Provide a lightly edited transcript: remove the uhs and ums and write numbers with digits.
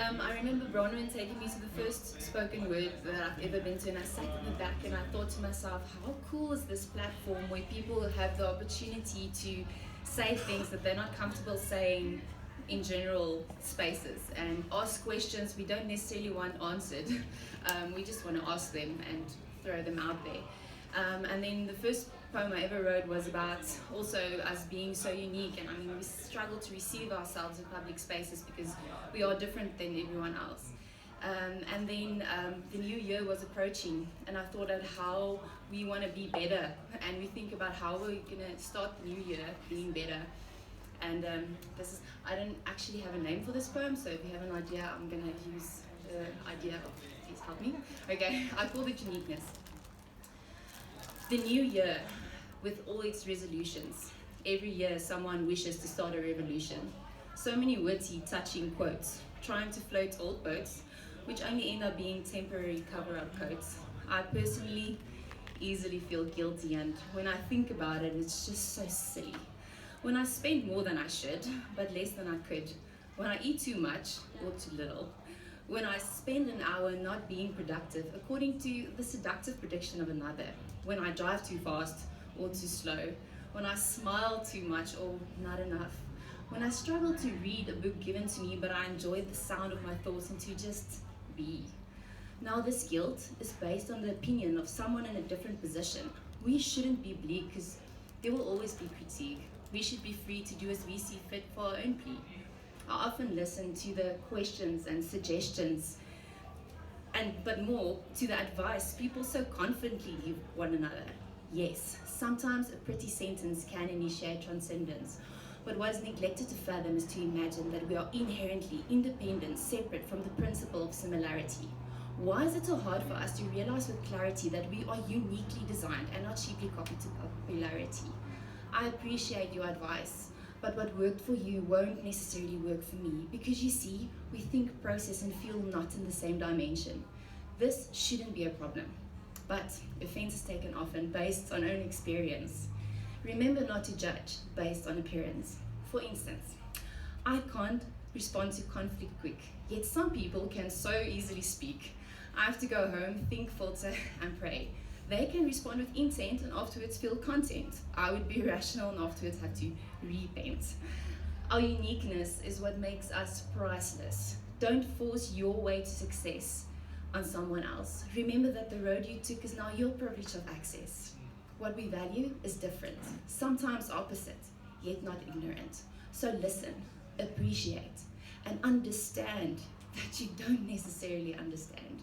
I remember Bronwyn taking me to the first spoken word that I've ever been to, and I sat in the back and I thought to myself, how cool is this platform where people have the opportunity to say things that they're not comfortable saying in general spaces, and ask questions we don't necessarily want answered. We just want to ask them and throw them out there. And then the first poem I ever wrote was about also us being so unique, and I mean, we struggle to receive ourselves in public spaces because we are different than everyone else. And then the new year was approaching, and I thought at how we want to be better, and we think about how we're going to start the new year being better. And this is, I don't actually have a name for this poem, so if you have an idea, I'm going to use the idea of, please help me. Okay, I call it Uniqueness. The new year, with all its resolutions. Every year someone wishes to start a revolution. So many witty, touching quotes, trying to float old boats, which only end up being temporary cover-up coats. I personally easily feel guilty, and when I think about it, it's just so silly. When I spend more than I should, but less than I could. When I eat too much or too little. When I spend an hour not being productive according to the seductive prediction of another. When I drive too fast or too slow. When I smile too much or not enough. When I struggle to read a book given to me, but I enjoy the sound of my thoughts and to just be. Now this guilt is based on the opinion of someone in a different position. We shouldn't be bleak because there will always be critique. We should be free to do as we see fit for our own plea. I often listen to the questions and suggestions, but more to the advice people so confidently give one another. Yes, sometimes a pretty sentence can initiate transcendence, but what is neglected to fathom is to imagine that we are inherently independent, separate from the principle of similarity. Why is it so hard for us to realize with clarity that we are uniquely designed and not cheaply copied to popularity? I appreciate your advice, but what worked for you won't necessarily work for me, because you see, we think, process, and feel not in the same dimension. This shouldn't be a problem, but offense is taken often based on own experience. Remember not to judge based on appearance. For instance, I can't respond to conflict quick, yet some people can so easily speak. I have to go home, think, filter, and pray. They can respond with intent and afterwards feel content. I would be rational and afterwards have to repent. Our uniqueness is what makes us priceless. Don't force your way to success on someone else. Remember that the road you took is now your privilege of access. What we value is different, sometimes opposite, yet not ignorant. So listen, appreciate, and understand that you don't necessarily understand.